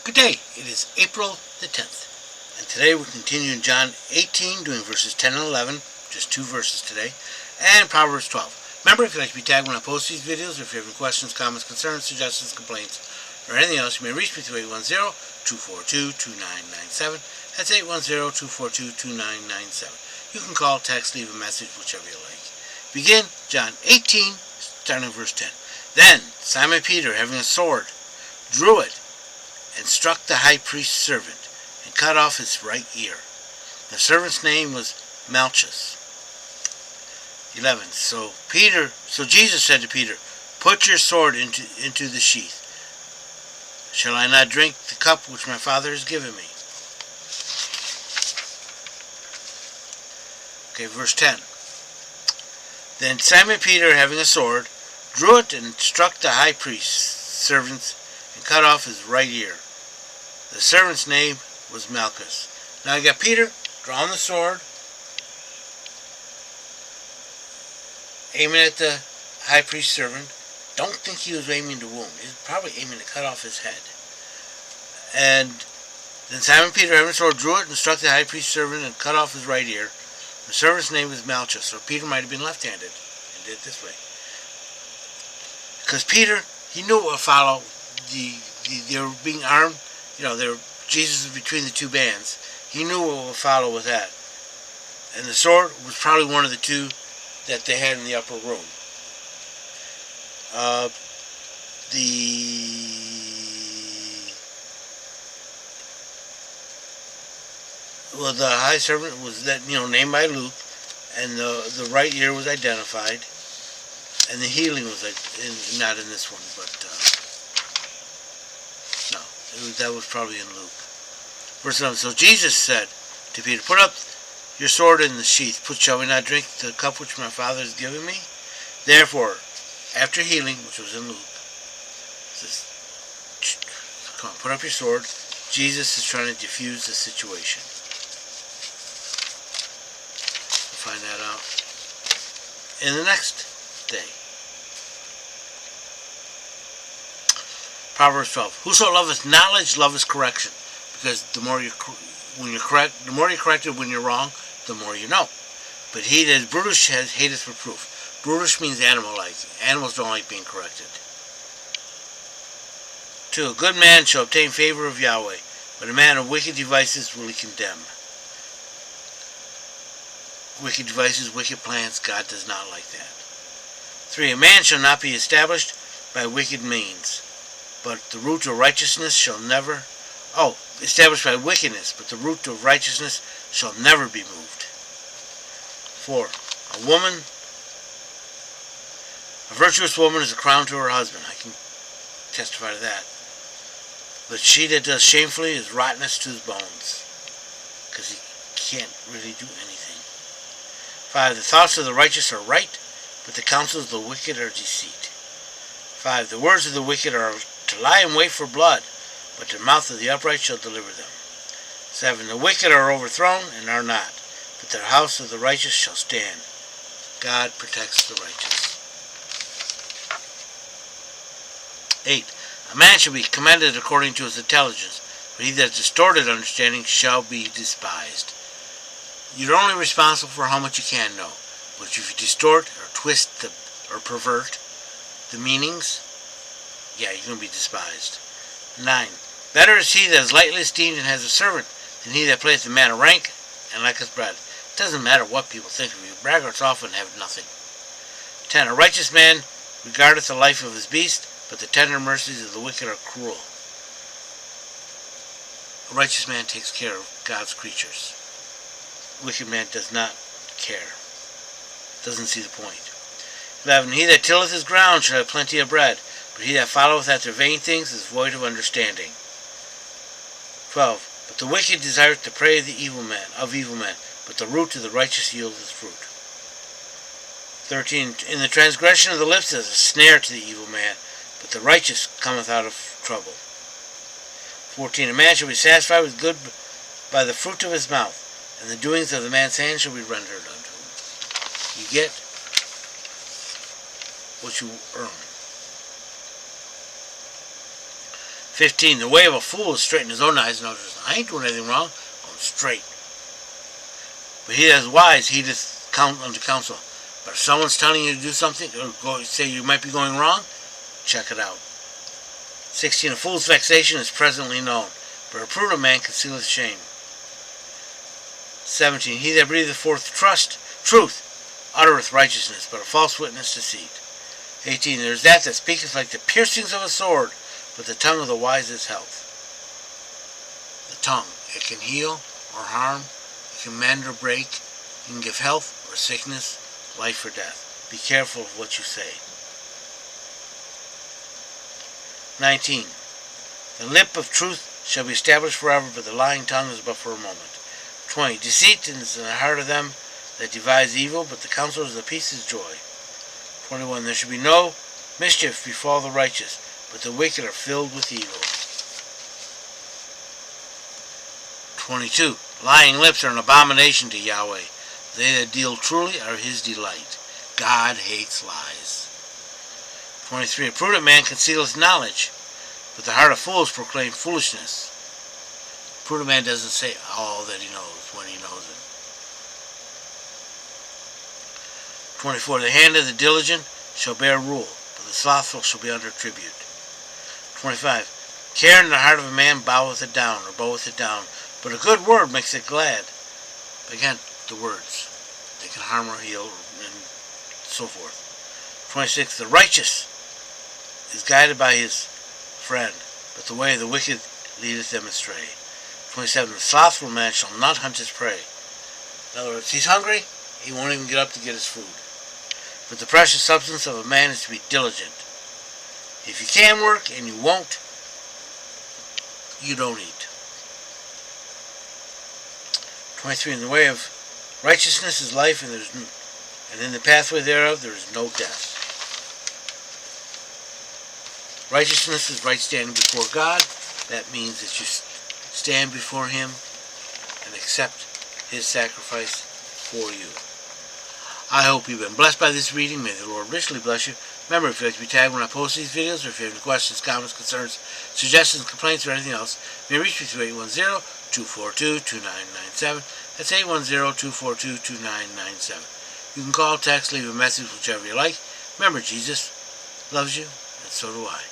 Good day. It is April the 10th. And today we're continuing John 18, doing verses 10 and 11, just two verses today, and Proverbs 12. Remember, if you'd like to be tagged when I post these videos, or if you have any questions, comments, concerns, suggestions, complaints, or anything else, you may reach me through 810-242-2997. That's 810-242-2997. You can call, text, leave a message, whichever you like. Begin John 18, starting verse 10. Then Simon Peter, having a sword, drew it, and struck the high priest's servant, and cut off his right ear. The servant's name was Malchus. 11. So Jesus said to Peter, "Put your sword into the sheath. Shall I not drink the cup which my Father has given me?" Okay, verse 10. Then Simon Peter, having a sword, drew it and struck the high priest's servant and cut off his right ear. The servant's name was Malchus. Now you got Peter drawing the sword, aiming at the high priest's servant. Don't think he was aiming to wound. He was probably aiming to cut off his head. And then Simon Peter, having a sword, drew it and struck the high priest's servant and cut off his right ear. The servant's name was Malchus, or Peter might have been left-handed and did it this way. Because Peter, he knew what would follow. They were being armed. Jesus was between the two bands. He knew what would follow with that. And the sword was probably one of the two that they had in the upper room. The high servant was named by Luke, and the right ear was identified, and the healing was not in this one, but no, that was probably in Luke. Verse 11. So Jesus said to Peter, "Put up your sword in the sheath. Shall we not drink the cup which my Father has given me?" Therefore, after healing, which was in Luke, it says, "Come on, put up your sword." Jesus is trying to diffuse the situation. We'll find that out in the next day. Proverbs 12. Whoso loveth knowledge loveth correction, because the more you're corrected when you're wrong, the more you know. But he that is brutish hateth reproof. Brutish means animal-like. Animals don't like being corrected. 2. A good man shall obtain favor of Yahweh, but a man of wicked devices will he condemn. Wicked devices, wicked plans, God does not like that. 3. A man shall not be established by wicked means, but the root of righteousness shall never... established by wickedness, but the root of righteousness shall never be moved. 4. A virtuous woman is a crown to her husband. I can testify to that. But she that does shamefully is rottenness to his bones, because he can't really do anything. 5. The thoughts of the righteous are right, but the counsels of the wicked are deceit. 5. The words of the wicked are to lie in wait for blood, but the mouth of the upright shall deliver them. 7. The wicked are overthrown and are not, but the house of the righteous shall stand. God protects the righteous. 8. A man shall be commended according to his intelligence, but he that has distorted understanding shall be despised. You're only responsible for how much you can know, but if you distort or twist or pervert the meanings, you're going to be despised. 9. Better is he that is lightly esteemed and has a servant than he that playeth a man of rank and liketh bread. It doesn't matter what people think of you. Braggarts often have nothing. 10. A righteous man regardeth the life of his beast, but the tender mercies of the wicked are cruel. A righteous man takes care of God's creatures. A wicked man does not care. Doesn't see the point. 11. He that tilleth his ground shall have plenty of bread, but he that followeth after vain things is void of understanding. 12. But the wicked desireth the prey of evil men, but the root of the righteous yieldeth fruit. 13. In the transgression of the lips is a snare to the evil man, but the righteous cometh out of trouble. 14. A man shall be satisfied with good by the fruit of his mouth, and the doings of the man's hand shall be rendered unto him. You get what you earn. 15. The way of a fool is straight in his own eyes, and others, I ain't doing anything wrong, I'm straight. But he that is wise heedeth unto counsel. But if someone's telling you to do something, or say you might be going wrong, check it out. 16. A fool's vexation is presently known, but a prudent man concealeth shame. 17. He that breatheth forth truth uttereth righteousness, but a false witness deceit. 18. There is that speaketh like the piercings of a sword, but the tongue of the wise is health. The tongue, it can heal or harm, it can mend or break, it can give health or sickness, life or death. Be careful of what you say. 19. The lip of truth shall be established forever, but the lying tongue is but for a moment. 20. Deceit is in the heart of them that devise evil, but the counsel of peace is joy. 21. There should be no mischief befall the righteous, but the wicked are filled with evil. 22. Lying lips are an abomination to Yahweh. They that deal truly are his delight. God hates lies. 23. A prudent man concealeth knowledge, but the heart of fools proclaim foolishness. A prudent man doesn't say all that he knows when he knows it. 24. The hand of the diligent shall bear rule, but the slothful shall be under tribute. 25. Care in the heart of a man boweth it down, but a good word makes it glad. But again, the words, they can harm or heal, and so forth. 26. The righteous is guided by his friend, but the way of the wicked leadeth them astray. 27. The slothful man shall not hunt his prey. In other words, he's hungry, he won't even get up to get his food. But the precious substance of a man is to be diligent. If you can work and you won't, you don't eat. 23. In the way of righteousness is life, and in the pathway thereof there is no death. Righteousness is right standing before God. That means that you stand before him and accept his sacrifice for you. I hope you've been blessed by this reading. May the Lord richly bless you. Remember, if you'd like to be tagged when I post these videos, or if you have any questions, comments, concerns, suggestions, complaints, or anything else, you may reach me through 810-242-2997. That's 810-242-2997. You can call, text, leave a message, whichever you like. Remember, Jesus loves you, and so do I.